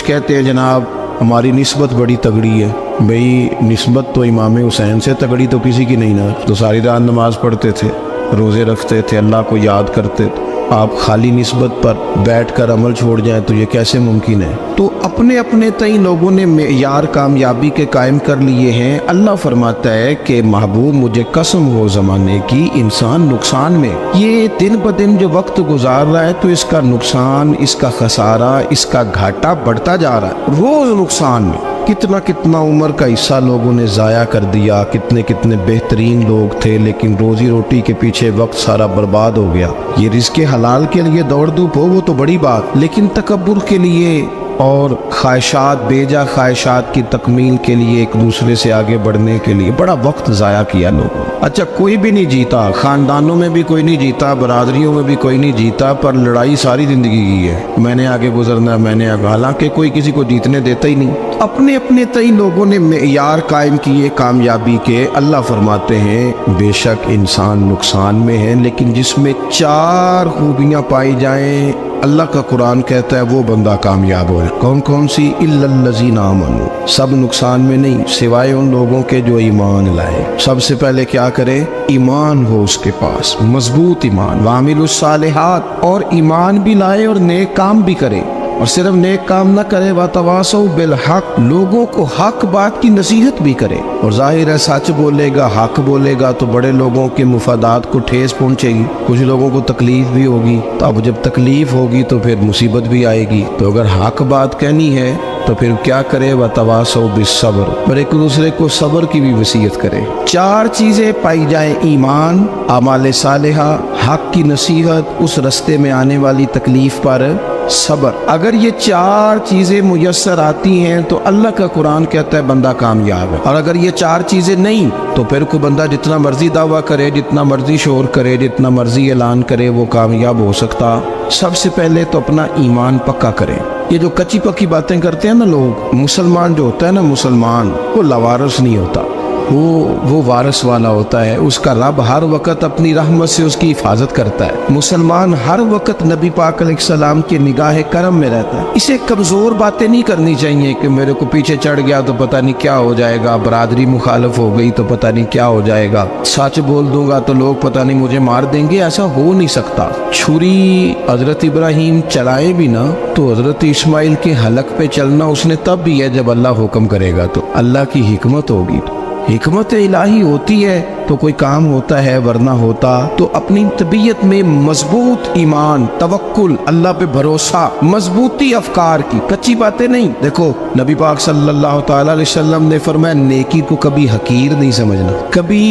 कहते हैं जनाब हमारी निस्बत बड़ी तगड़ी है। भाई निस्बत तो इमाम हुसैन से तगड़ी तो किसी की नहीं ना। तो सारी रात नमाज पढ़ते थे, रोज़े रखते थे, अल्लाह को याद करते थे। आप खाली निस्बत पर बैठकर अमल छोड़ जाएं तो ये कैसे मुमकिन है। तो अपने अपने तई लोगों ने मेयार कामयाबी के कायम कर लिए हैं। अल्लाह फरमाता है कि महबूब मुझे कसम हो ज़माने की, इंसान नुकसान में, ये दिन ब दिन जो वक्त गुजार रहा है तो इसका नुकसान, इसका खसारा, इसका घाटा बढ़ता जा रहा है रोज़ नुकसान में। कितना कितना उम्र का हिस्सा लोगों ने ज़ाया कर दिया, कितने कितने बेहतरीन लोग थे लेकिन रोज़ी रोटी के पीछे वक्त सारा बर्बाद हो गया। ये रिज़्क़े हलाल के लिए दौड़ धूप हो वो तो बड़ी बात, लेकिन तकब्बुर के लिए और ख्वाहिशात, बेजा ख्वाहिशात की तकमील के लिए, एक दूसरे से आगे बढ़ने के लिए बड़ा वक्त ज़ाया किया लोगों। अच्छा कोई भी नहीं जीता, ख़ानदानों में भी कोई नहीं जीता, बरादरियों में भी कोई नहीं जीता, पर लड़ाई सारी ज़िंदगी की है। मैंने आगे गुजरना, मैंने आगे, हालांकि कोई किसी को जीतने देता ही नहीं। अपने अपने तई लोगों ने मेयार कायम किए कामयाबी के। अल्लाह फरमाते हैं बेशक इंसान नुकसान में है, लेकिन जिसमें 4 खूबियाँ पाई जाएं, अल्लाह का कुरान कहता है वो बंदा कामयाब हो। कौन कौन सी? इल्लल्लज़ीना आमनू, सब नुकसान में नहीं सिवाय उन लोगों के जो ईमान लाए। सबसे पहले क्या करे? ईमान हो उसके पास, मजबूत ईमान। वामिलुस सालिहात, और ईमान भी लाए और नेक काम भी करे। और सिर्फ नेक काम न करे, वतवासौ बिल हक, लोगों को हक बात की नसीहत भी करे। और जाहिर है सच बोलेगा, हक बोलेगा तो बड़े लोगों के मुफादात को ठेस पहुंचेगी, कुछ लोगों को तकलीफ भी होगी। तो अब जब तकलीफ होगी तो फिर मुसीबत भी आएगी। तो अगर हक बात कहनी है तो फिर क्या करे? वतवासौ बिस्सब्र, और एक दूसरे को सब्र की भी वसीयत करे। 4 चीजें पाई जाए, ईमान, आमाल सालिहा, हक की नसीहत, उस रस्ते में आने वाली तकलीफ पर सब्र। अगर ये 4 चीजें मुयस्सर आती हैं तो अल्लाह का कुरान कहता है बंदा कामयाब है। और अगर ये 4 चीजें नहीं तो फिर कोई बंदा जितना मर्जी दावा करे, जितना मर्जी शोर करे, जितना मर्जी ऐलान करे, वो कामयाब हो सकता। सबसे पहले तो अपना ईमान पक्का करें। ये जो कच्ची पक्की बातें करते हैं ना लोग, मुसलमान जो होता है ना, मुसलमान वो लवारस नहीं होता, वो वारस वाला होता है। उसका रब हर वक्त अपनी रहमत से उसकी हिफाजत करता है। मुसलमान हर वक्त नबी पाक अलैहिस्सलाम के निगाह करम में रहता है। इसे कमज़ोर बातें नहीं करनी चाहिए कि मेरे को पीछे चढ़ गया तो पता नहीं क्या हो जाएगा, बरादरी मुखालफ हो गई तो पता नहीं क्या हो जाएगा, सच बोल दूंगा तो लोग पता नहीं मुझे मार देंगे। ऐसा हो नहीं सकता। छुरी हजरत इब्राहीम चलाए भी ना तो हजरत इस्माइल के हलक पे चलना उसने तब भी है जब अल्लाह हुक्म करेगा। तो अल्लाह की हिकमत होगी, हिकमत इलाही होती है तो कोई काम होता है, वरना होता। तो अपनी तबीयत में मजबूत ईमान, तवक्कुल, अल्लाह पे भरोसा, मजबूती अफकार की, कच्ची बातें नहीं। देखो नबी पाक सल्लल्लाहु तआला अलैहि वसल्लम ने फरमाया नेकी को कभी हकीर नहीं समझना, कभी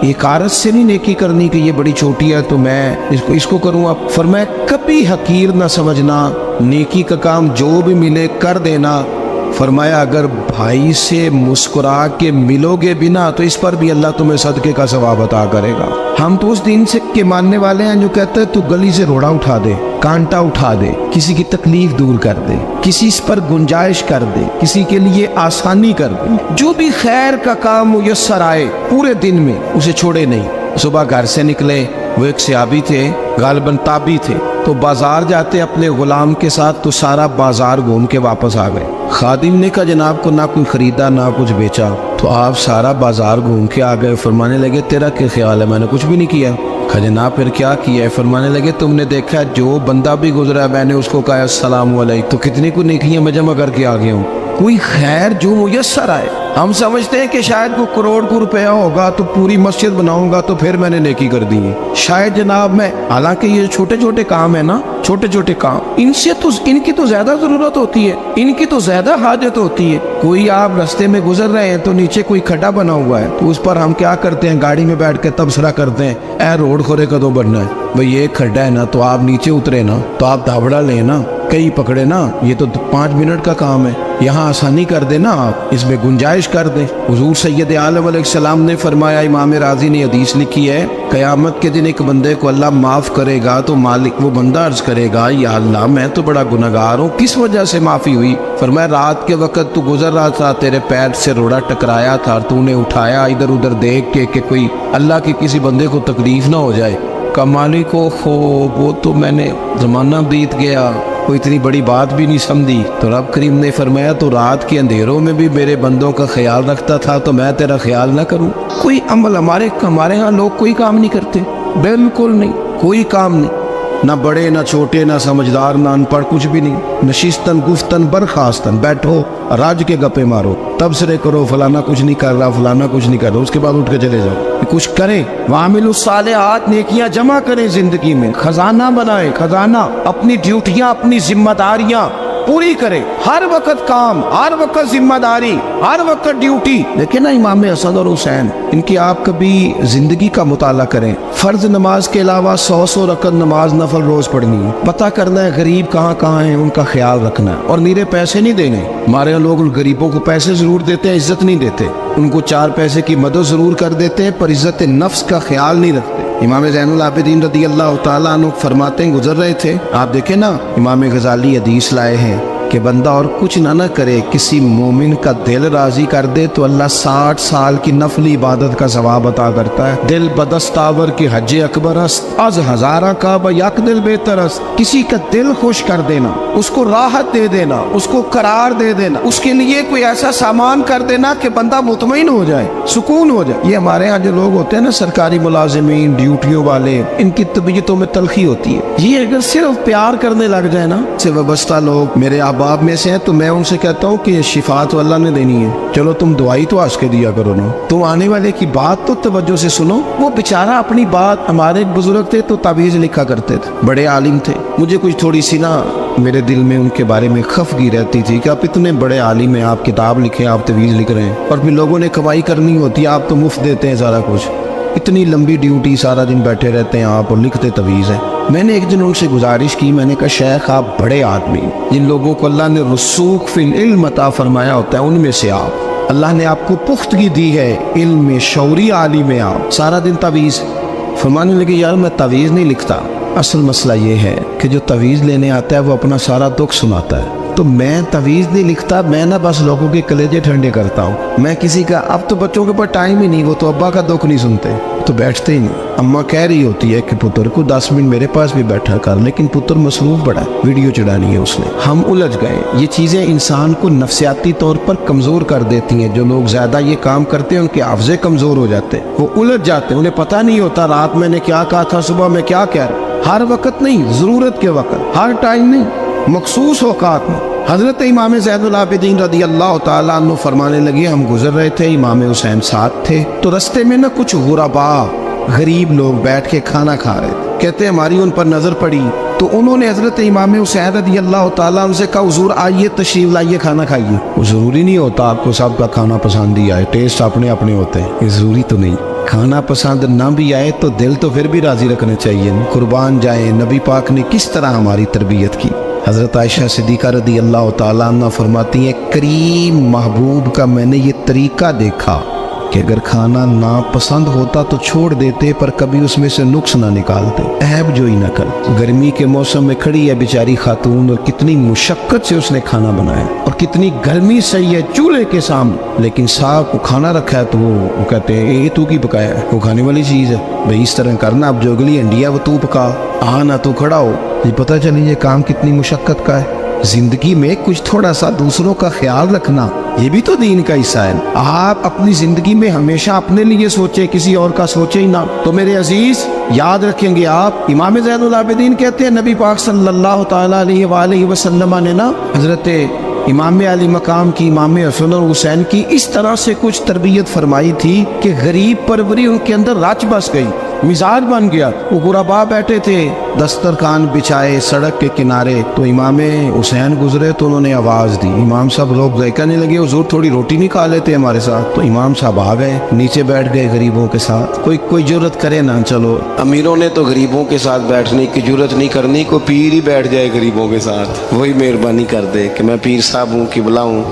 एकारत से नहीं नेकी करनी कि ये बड़ी छोटी है तो मैं इसको करूँगा। फरमाया कभी हकीर ना समझना, नेकी का काम जो भी मिले कर देना। फरमाया अगर भाई से मुस्कुरा के मिलोगे बिना तो इस पर भी अल्लाह तुम्हें सदके का सवाब अता करेगा। हम तो उस दिन से के मानने वाले हैं जो कहते हैं तू गली से रोड़ा उठा दे, कांटा उठा दे, किसी की तकलीफ दूर कर दे, किसी इस पर गुंजाइश कर दे, किसी के लिए आसानी कर दे। जो भी खैर का काम मुयस्सर आए पूरे दिन में उसे छोड़े नहीं। सुबह घर से निकले, वो एक सहाबी थे, गालिबन ताबी थे, तो बाजार जाते अपने गुलाम के साथ तो सारा बाजार घूम के वापस आ गए। खादिम ने कहा जनाब को ना कोई खरीदा ना कुछ बेचा, तो आप सारा बाजार घूम के आ गए। फरमाने लगे तेरा क्या ख्याल है? मैंने कुछ भी नहीं किया। कहा जनाब फिर क्या किया है? फरमाने लगे तुमने देखा जो बंदा भी गुजरा मैंने उसको कहा अस्सलाम वालेकुम, तो कितनी को नेकियां मैं जमा करके आ गया हूँ। कोई खैर जो मुयस्सर आए। हम समझते हैं कि शायद को करोड़ को रुपया होगा तो पूरी मस्जिद बनाऊंगा तो फिर मैंने नेकी कर दी है। शायद जनाब मैं, हालांकि ये छोटे छोटे काम है ना, छोटे छोटे काम, इनसे तो इनकी तो ज्यादा जरूरत होती है, इनकी तो ज्यादा हाजत होती है। कोई आप रास्ते में गुजर रहे हैं तो नीचे कोई खड्डा बना हुआ है तो उस पर हम क्या करते हैं, गाड़ी में बैठ के तबसरा करते हैं, ए रोड खोरे कदों बनना है भाई, ये खड्डा है ना तो आप नीचे उतरे ना, तो आप धावड़ा लें ना, कई पकड़े ना, ये तो 5 मिनट का काम है, यहाँ आसानी कर देना, आप इसमें गुंजाइश कर दें। हुजूर सैयद आलम अलैहिस्सलाम ने फरमाया, इमाम राजी ने हदीस लिखी है, क़यामत के दिन एक बंदे को अल्लाह माफ़ करेगा तो मालिक वो बंदा अर्ज करेगा या अल्लाह मैं तो बड़ा गुनहगार हूँ, किस वजह से माफ़ी हुई? फरमाया रात के वक़्त तू गुजर रहा था, तेरे पैर से रोड़ा टकराया था, तूने उठाया इधर उधर देख के कि कोई अल्लाह के किसी बंदे को तकलीफ ना हो जाए। का मालिक हो वो तो मैंने ज़माना बीत गया, कोई इतनी बड़ी बात भी नहीं समझी। तो रब करीम ने फरमाया तो रात के अंधेरों में भी मेरे बंदों का ख्याल रखता था, तो मैं तेरा ख्याल ना करूं? कोई अमल हमारे यहाँ लोग कोई काम नहीं करते, बिल्कुल नहीं, कोई काम नहीं, ना बड़े ना छोटे ना समझदार ना अनपढ़, कुछ भी नहीं। नशिस्तन गुफ्तन बरखास्तन, बैठो राज के गप्पे मारो, तबसरे करो, फलाना कुछ नहीं कर रहा, फलाना कुछ नहीं कर रहा, उसके बाद उठ के चले जाओ। कुछ करें, वामिलुस सालिहात, नेकियां जमा करें जिंदगी में, खजाना बनाए, खजाना, अपनी ड्यूटियां अपनी जिम्मेदारियां पूरी करें, हर वक्त काम, हर वक्त जिम्मेदारी, हर वक्त ड्यूटी। देखिए ना इमाम हसन और हुसैन, इनकी आप कभी जिंदगी का मुताला करें, फर्ज नमाज के अलावा 100 रकत नमाज नफल रोज पढ़नी है, पता करना है गरीब कहाँ कहाँ है, उनका ख्याल रखना है, और नीरे पैसे नहीं देने। हमारे यहाँ लोग गरीबों को पैसे जरूर देते हैं, इज्जत नहीं देते, उनको 4 पैसे की मदद जरूर कर देते हैं, पर इज्जत नफ्स का ख्याल नहीं रखते। इमाम ज़ैनुल आबिदीन रदी अल्लाह ताला अन्हु फरमाते हैं, गुजर रहे थे, आप देखें ना, इमाम गजाली हदीस लाए हैं कि बंदा और कुछ ना करे, किसी मोमिन का दिल राजी कर दे तो अल्लाह 60 साल की नफली इबादत का सवाब अता करता है। दिल बदस्तावर की हज अकबर अज हजारा का बयक दिल बेहतरस, किसी का दिल खुश कर देना, उसको राहत दे देना, उसको करार दे देना, उसके लिए कोई ऐसा सामान कर देना कि बंदा मुतमईन हो जाए, सुकून हो जाए। ये हमारे यहाँ जो लोग होते हैं ना, सरकारी मुलाजिमीन, ड्यूटियों वाले, इनकी तबीयतों में तलखी होती है। ये अगर सिर्फ प्यार करने लग जाए ना, से वाबस्ता लोग मेरे बाप में से है, तो मैं उनसे कहता हूँ कि शिफा तो अल्लाह ने देनी है, चलो तुम दुआई तो आज के दिया करो ना, तुम आने वाले की बात तो तवज्जो से सुनो। वो बेचारा अपनी बात, हमारे बुजुर्ग थे तो तावीज़ लिखा करते थे, बड़े आलिम थे, मुझे कुछ थोड़ी सी ना मेरे दिल में उनके बारे में खफगी रहती थी कि आप इतने बड़े आलिम हैं, आप किताब लिखे, आप तवीज़ लिख रहे हैं, और फिर लोगों ने कमाई करनी होती है, आप तो मुफ्त देते हैं सारा कुछ, इतनी लंबी ड्यूटी, सारा दिन बैठे रहते हैं आप और लिखते तवीज़ है। मैंने एक दिन उनसे गुजारिश की, मैंने कहा शेख आप बड़े आदमी, जिन लोगों को अल्लाह ने रसूख फिल इल्म अता फरमाया होता है, उनमें से आप, अल्लाह ने आपको पुख्तगी दी है इल्म में, शौरी आलिम में, आप सारा दिन तवीज़। फरमाने लगे यार मैं तवीज़ नहीं लिखता, असल मसला ये है कि जो तवीज़ लेने आता है वो अपना सारा दुख सुनाता है, तो मैं तवीज़ नहीं लिखता, मैं ना बस लोगों के कलेजे ठंडे करता हूँ। मैं किसी का, अब तो बच्चों के पास टाइम ही नहीं, वो तो अब्बा का दुख नहीं सुनते, तो बैठते ही नहीं। अम्मा कह रही होती है कि पुत्र को 10 मिनट मेरे पास भी बैठा कर, लेकिन पुत्र मसरूफ बड़ा है, वीडियो चढ़ानी है उसने। हम उलझ गए। ये चीज़ें इंसान को नफ्सियाती तौर पर कमज़ोर कर देती हैं। जो लोग ज़्यादा ये काम करते हैं उनके हाफ़ज़े कमज़ोर हो जाते हैं, वो उलझ जाते हैं, उन्हें पता नहीं होता रात मैंने क्या कहा था, सुबह में क्या कह रहा। हर वक्त नहीं, ज़रूरत के वक्त, हर टाइम नहीं, मखसूस औकात में। हज़रत इमाम ज़ैनुल आबिदीन रदी अल्लाह ताला अन्हु फरमाने लगे, हम गुजर रहे थे, इमाम हुसैन साथ थे, तो रास्ते में ना कुछ गुरबा, गरीब लोग बैठ के खाना खा रहे थे। कहते हमारी उन पर नज़र पड़ी, तो उन्होंने हज़रत इमाम हुसैन रदी अल्लाह ताला उनसे कहा, हुजूर आइए तशरीफ़ लाइए, खाना खाइए। वो ज़रूरी नहीं होता आपको सबका खाना पसंद ही आए, टेस्ट अपने अपने होते हैं, ये ज़रूरी तो नहीं। खाना पसंद ना भी आए तो दिल तो फिर भी राज़ी रखने चाहिए। कुर्बान जाए, नबी पाक ने किस तरह हमारी तरबियत की। हज़रत आयशा सिद्दीक़ा रदी अल्लाह ताला अन्हा फरमाती हैं, करीम महबूब का मैंने ये तरीका देखा कि अगर खाना ना पसंद होता तो छोड़ देते, पर कभी उसमें से नुक्स ना निकालते, ऐब जोई ना कर। गर्मी के मौसम में खड़ी है बेचारी खातून, और कितनी मुशक्क़त से उसने खाना बनाया, और कितनी गर्मी सही है चूल्हे के सामने, लेकिन साहब को खाना रखा है तो वो कहते हैं ये तू की पकाया है, वो खाने वाली चीज़ है भाई, इस तरह करना, अब जो अगली हंडी है वो तू पका, ना तू खड़ा हो। ये पता चले ये काम कितनी मुशक्क़त का है। जिंदगी में कुछ थोड़ा सा दूसरों का ख्याल रखना, ये भी तो दीन का हिस्सा है। आप अपनी जिंदगी में हमेशा अपने लिए सोचे, किसी और का सोचे ही ना। तो मेरे अजीज याद रखेंगे आप, इमाम ज़ैनुल आबिदीन कहते हैं नबी पाक सल्लल्लाहु तआला अलैहि वसल्लम ने ना हजरत इमाम अली मकाम की, इमाम हसन और हुसैन की इस तरह से कुछ तरबियत फरमाई थी कि गरीब परवरी उनके अंदर राच बस गई, मिजाज बन गया। वो गुरबा बैठे थे, दस्तरखान बिछाए सड़क के किनारे, तो इमाम हुसैन गुजरे तो उन्होंने आवाज़ दी। इमाम साहब लोग कहने लगे हुजूर थोड़ी रोटी नहीं खा लेते हमारे साथ, तो इमाम साहब आ गए, नीचे बैठ गए गरीबों के साथ। कोई जुर्रत करे ना, चलो अमीरों ने तो गरीबों के साथ बैठने की जुर्रत नहीं करनी, को पीर ही बैठ जाए गरीबों के साथ, वही मेहरबानी कर दे कि मैं पीर साहब हूँ, किबला हूँ,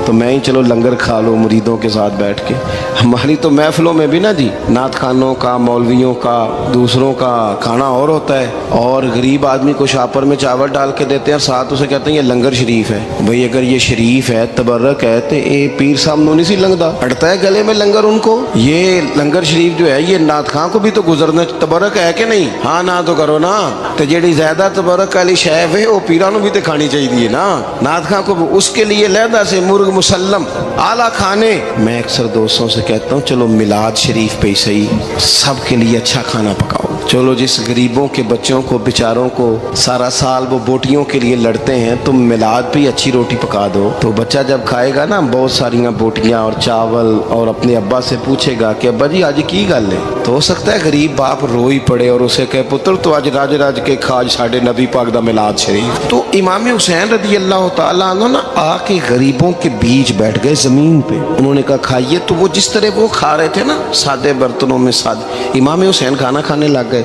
تو میں ہی چلو لنگر کھا لو مریدوں کے ساتھ بیٹھ کے. ہماری تو محفلوں میں بھی نا جی نعت خانوں کا، مولویوں کا، دوسروں کا کھانا اور ہوتا ہے، اور غریب آدمی کو شاپر میں چاول ڈال کے دیتے ہیں، ساتھ اسے کہتے ہیں یہ لنگر شریف ہے. بھئی اگر یہ شریف ہے، تبرک ہے، تو اے پیر صاحب نو نہیں سی لنگدا، اڑتا ہے گلے میں لنگر ان کو. یہ لنگر شریف جو ہے یہ نعت خان کو بھی تو گزرنا تبرک ہے کہ نہیں؟ ہاں نہ تو کرو نا. تو جیڑی زیادہ تبرک والی شے ہے وہ پیراں نو بھی تو کھانی چاہیے نا. نعت خان کو اس کے لیے لہدا سے مرغ مسلم اعلیٰ کھانے. میں اکثر دوستوں سے کہتا ہوں چلو میلاد شریف پہ صحیح سب کے لیے اچھا کھانا پکاؤ. چلو جس غریبوں کے بچوں کو بیچاروں کو سارا سال وہ بوٹیوں کے لیے لڑتے ہیں، تم میلاد پہ اچھی روٹی پکا دو تو بچہ جب کھائے گا نا بہت ساریاں بوٹیاں اور چاول، اور اپنے ابا سے پوچھے گا کہ ابا جی آج کی گل ہے، تو ہو سکتا ہے غریب باپ روئی پڑے اور اسے کہے پتر تو آج راج راج کے کھاج ساڈے نبی پاک دا میلاد شریف. تو امام حسین رضی اللہ تعالیٰ عنہ نا آ کے غریبوں کے بیچ بیٹھ گئے زمین پہ. انہوں نے کہا کھائیے. تو وہ جس طرح وہ کھا رہے تھے نا سادے برتنوں میں سادے، امام حسین کھانا کھانے لگ گئے.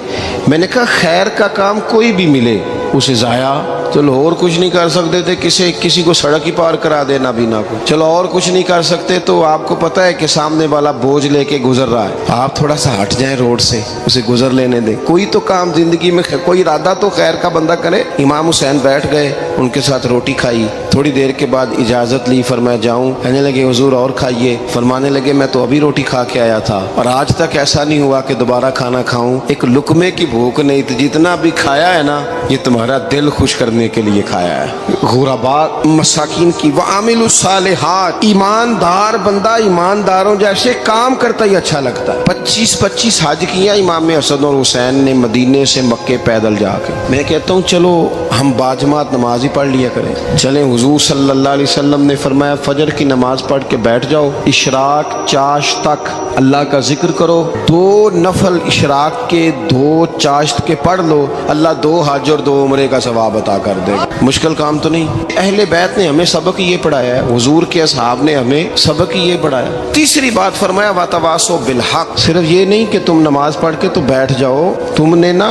میں نے کہا خیر کا کام کوئی بھی ملے اسے ضائع، چلو اور کچھ نہیں کر سکتے تھے، کسی کو سڑک ہی پار کرا دے نابینا کو، چلو اور کچھ نہیں کر سکتے تو آپ کو پتہ ہے کہ سامنے والا بوجھ لے کے گزر رہا ہے، آپ تھوڑا سا ہٹ جائیں روڈ سے، اسے گزر لینے دیں. کوئی تو کام زندگی میں کوئی ارادہ تو خیر کا بندہ کرے. امام حسین بیٹھ گئے، ان کے ساتھ روٹی کھائی. تھوڑی دیر کے بعد اجازت لی، فرمایا جاؤں؟ کہنے لگے حضور اور کھائیے. فرمانے لگے میں تو ابھی روٹی کھا کے آیا تھا اور آج تک ایسا نہیں ہوا کہ دوبارہ کھانا کھاؤں. ایک لقمے کی بھوک نہیں تھی، جتنا بھی کھایا ہے نا یہ تمہارا دل خوش کرنے کے لیے کھایا ہے. غرباء مساکین کی وعامل الصالحات، ایماندار بندہ ایمانداروں جیسے کام کرتا ہی اچھا لگتا ہے. 25 حج کیا امام حسن اور حسین نے مدینے سے مکے پیدل جا کے. میں کہتا ہوں چلو ہم باجماعت نماز ہی پڑھ لیا کریں. چلیں حضور صلی اللہ علیہ وسلم نے فرمایا فجر کی نماز پڑھ کے بیٹھ جاؤ، اشراق چاشت تک اللہ کا ذکر کرو. 2 نفل اشراق کے 2 چاشت کے پڑھ لو، اللہ 2 حج اور 2 عمرے کا ثواب عطا کر دے گا. مشکل کام تو نہیں. اہل بیت نے ہمیں سبق یہ پڑھایا ہے، حضور کے اصحاب نے ہمیں سبق یہ پڑھایا. تیسری بات فرمایا وتواصوا بالحق. صرف یہ نہیں کہ تم نماز پڑھ کے تو بیٹھ جاؤ، تم نے نا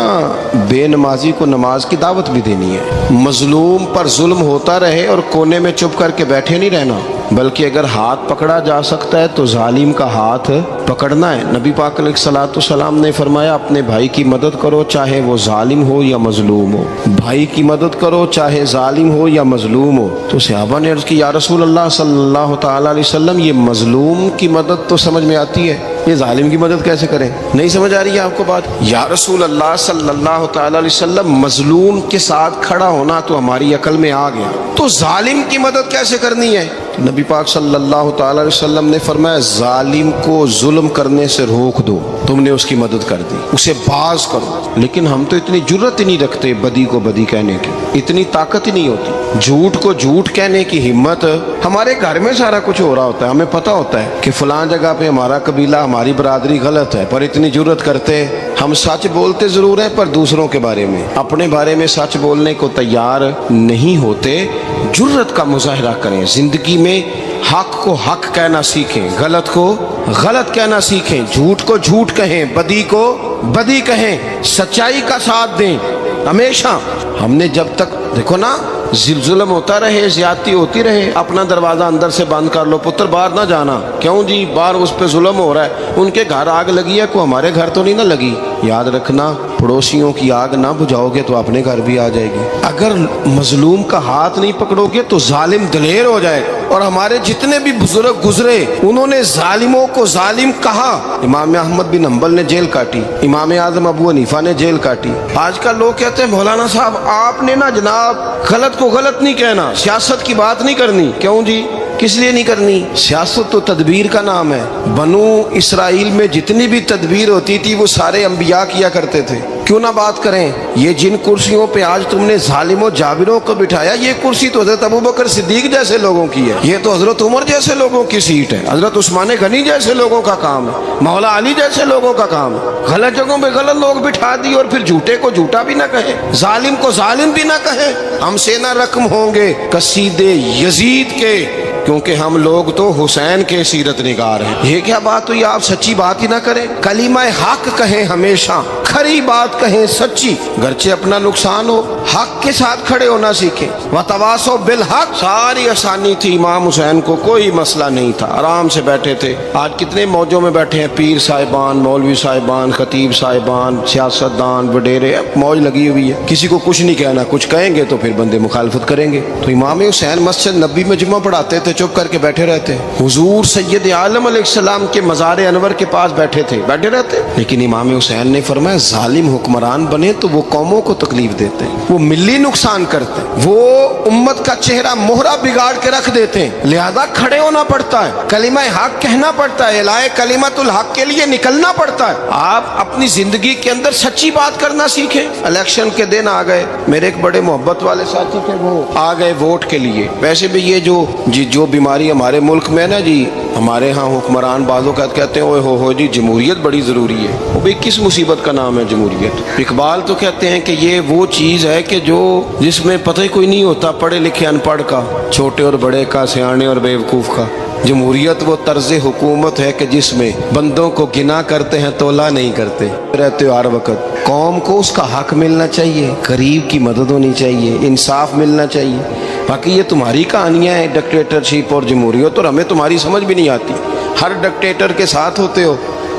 بے نمازی کو نماز کی دعوت بھی دینی ہے. مظلوم پر ظلم ہوتا رہے اور کونے میں چپ کر کے بیٹھے نہیں رہنا، بلکہ اگر ہاتھ پکڑا جا سکتا ہے تو ظالم کا ہاتھ پکڑنا ہے. نبی پاک علیہ الصلوۃ والسلام نے فرمایا اپنے بھائی کی مدد کرو چاہے وہ ظالم ہو یا مظلوم ہو. بھائی کی مدد کرو چاہے ظالم ہو یا مظلوم ہو. تو صحابہ نے عرض کی یا رسول اللہ صلی اللہ تعالی علیہ وسلم یہ مظلوم کی مدد تو سمجھ میں آتی ہے، یہ ظالم کی مدد کیسے کریں؟ نہیں سمجھ آ رہی ہے آپ کو بات؟ یا رسول اللہ صلی اللہ تعالی علیہ وسلم مظلوم کے ساتھ کھڑا ہونا تو ہماری عقل میں آ گیا، تو ظالم کی مدد کیسے کرنی ہے؟ نبی پاک صلی اللہ تعالی علیہ وسلم نے فرمایا ظالم کو ظلم کرنے سے روک دو. تم نے اس کی مدد کر دی، اسے باز کرو. لیکن ہم تو اتنی جرت ہی نہیں رکھتے بدی کو بدی کہنے کی، اتنی طاقت ہی نہیں ہوتی. جھوٹ کو جھوٹ کہنے کی ہمت، ہمارے گھر میں سارا کچھ ہو رہا ہوتا ہے، ہمیں پتہ ہوتا ہے کہ فلاں جگہ پہ ہمارا قبیلہ ہماری برادری غلط ہے، پر اتنی جرت کرتے ہم سچ بولتے ضرور ہیں پر دوسروں کے بارے میں، اپنے بارے میں سچ بولنے کو تیار نہیں ہوتے. جرت کا مظاہرہ کریں، زندگی میں حق کو حق کہنا سیکھیں، غلط کو غلط کہنا سیکھیں، جھوٹ کو جھوٹ کہیں، بدی کو بدی کہیں، سچائی کا ساتھ دیں ہمیشہ. ہم نے جب تک دیکھو نا ظلم ہوتا رہے، زیادتی ہوتی رہے، اپنا دروازہ اندر سے بند کر لو، پتر باہر نہ جانا. کیوں جی؟ باہر اس پہ ظلم ہو رہا ہے، ان کے گھر آگ لگی ہے، کوئی ہمارے گھر تو نہیں نہ لگی. یاد رکھنا پڑوسیوں کی آگ نہ بجھاؤ گے تو اپنے گھر بھی آ جائے گی. اگر مظلوم کا ہاتھ نہیں پکڑو گے تو ظالم دلیر ہو جائے. اور ہمارے جتنے بھی بزرگ گزرے انہوں نے ظالموں کو ظالم کہا. امام احمد بن حنبل نے جیل کاٹی، امام اعظم ابو حنیفہ نے جیل کاٹی. آج کل لوگ کہتے ہیں مولانا صاحب آپ نے نا جناب غلط کو غلط نہیں کہنا، سیاست کی بات نہیں کرنی. کیوں جی؟ کس لیے نہیں کرنی؟ سیاست تو تدبیر کا نام ہے. بنو اسرائیل میں جتنی بھی تدبیر ہوتی تھی وہ سارے انبیاء کیا کرتے تھے. کیوں نہ بات کریں؟ یہ جن کرسیوں پہ آج تم نے ظالموں جابروں کو بٹھایا، یہ کرسی تو حضرت ابوبکر صدیق جیسے لوگوں کی ہے، یہ تو حضرت عمر جیسے لوگوں کی سیٹ ہے، حضرت عثمان غنی جیسے لوگوں کا کام ہے، مولا علی جیسے لوگوں کا کام ہے. غلط جگہوں پہ غلط لوگ بٹھا دی اور پھر جھوٹے کو جھوٹا بھی نہ کہیں، ظالم کو ظالم بھی نہ کہیں. ہم سے نہ رقم ہوں گے قصیدے یزید کے क्योंकि हम लोग तो हुसैन के सीरत निगार हैं। ये क्या बात हुई, आप सच्ची बात ही ना करें, कलीमा हक कहें, हमेशा खरी बात कहें सच्ची, गरचे अपना नुकसान हो, हक के साथ खड़े होना सीखें। वतवासो बिल हक, सारी आसानी थी, इमाम हुसैन को कोई मसला नहीं था, आराम से बैठे थे। आज कितने मौजों में बैठे हैं, पीर साहिबान, मौलवी साहिबान, खतीब साहिबान, सियासतदान, वडेरे, मौज लगी हुई है, किसी को कुछ नहीं कहना, कुछ कहेंगे तो फिर बंदे मुखालफत करेंगे। तो इमाम हुसैन मस्जिद नबी में जुमा पढ़ाते थे, चुप करके बैठे रहते। हुजूर सैयद आलम अलैहिस्सलाम के मज़ार अनवर के पास बैठे थे, बैठे रहते। लेकिन इमाम हुसैन ने फरमाया जालिम हुक्मरान बने तो वो कौमों को तकलीफ देते हैं, वो मिली नुकसान करते हैं, वो उम्मत का चेहरा मोहरा बिगाड़ के रख देते हैं, लिहाजा खड़े होना पड़ता है, कलिमा हक कहना पड़ता है, इलाए कलिमतुल हक के लिए निकलना पड़ता है। आप अपनी जिंदगी के अंदर सच्ची बात करना सीखें। इलेक्शन के दिन आ गए, मेरे एक बड़े मोहब्बत वाले साथी थे, वो आ गए वोट के लिए। वैसे भी ये जो बीमारी हमारे मुल्क में ना जी, हमारे यहाँ हुक्मरान बाजों का कहते हैं ओए हो जी जमहूरियत बड़ी ज़रूरी है। वो भी किस मुसीबत का नाम है जमहूरियत। इकबाल तो कहते हैं कि ये वो चीज़ है कि जो जिसमें पता ही कोई नहीं होता, पढ़े लिखे अनपढ़ का, छोटे और बड़े का, सियाने और बेवकूफ़ का। जमहूरियत वो तर्ज हुकूमत है कि जिसमें बंदों को गिना करते हैं, तोला नहीं करते रहते हो हर वक्त। कौम को उसका हक मिलना चाहिए, गरीब की मदद होनी चाहिए, इंसाफ मिलना चाहिए। बाकी ये तुम्हारी कहानियाँ हैं डिक्टेटरशिप और जमहूरियत, और हमें तुम्हारी समझ भी नहीं आती। हर डिक्टेटर के साथ होते हो,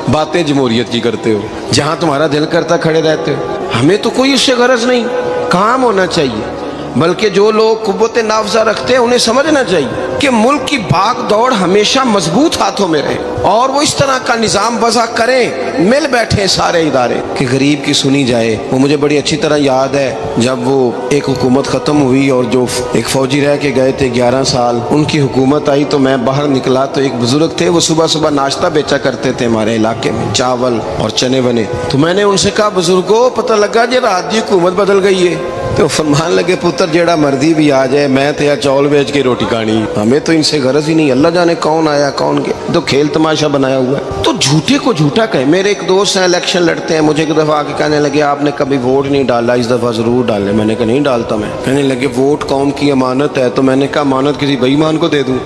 बातें जमहूरियत की करते हो, जहाँ तुम्हारा दिल करता खड़े रहते हो। हमें तो कोई उससे गरज नहीं, काम होना चाहिए। बल्कि जो लोग कुव्वत नाफजा रखते हैं उन्हें समझना चाहिए कि मुल्क की भाग दौड़ हमेशा मजबूत हाथों में रहे, और वो इस तरह का निज़ाम वज़ा करें, मिल बैठे सारे इदारे कि गरीब की सुनी जाए। वो मुझे बड़ी अच्छी तरह याद है जब वो एक हुकूमत ख़त्म हुई और जो एक फ़ौजी रह के गए थे 11 साल, उनकी हुकूमत आई तो मैं बाहर निकला तो एक बुजुर्ग थे, वो सुबह सुबह नाश्ता बेचा करते थे हमारे इलाके में, चावल और चने बने। तो मैंने उनसे कहा बुजुर्गो पता लगा जी रात की हुकूमत बदल गई है। तो फरमान लगे पुत्र जेड़ा मर्जी भी आ जाए, मैं तो यार चौल बेच के रोटी खानी, हमें तो इनसे गरज ही नहीं। अल्लाह जाने कौन आया कौन गया, तो खेल तमाशा बनाया हुआ है। तो झूठे को झूठा कहे। मेरे एक दोस्त हैं इलेक्शन लड़ते हैं, मुझे एक दफ़ा आके कहने लगे आपने कभी वोट नहीं डाला, इस दफ़ा ज़रूर डालें। मैंने कहा नहीं डालता मैं। कहने लगे वोट कौम की अमानत है, तो मैंने कहा अमानत किसी बेईमान को दे दूँ।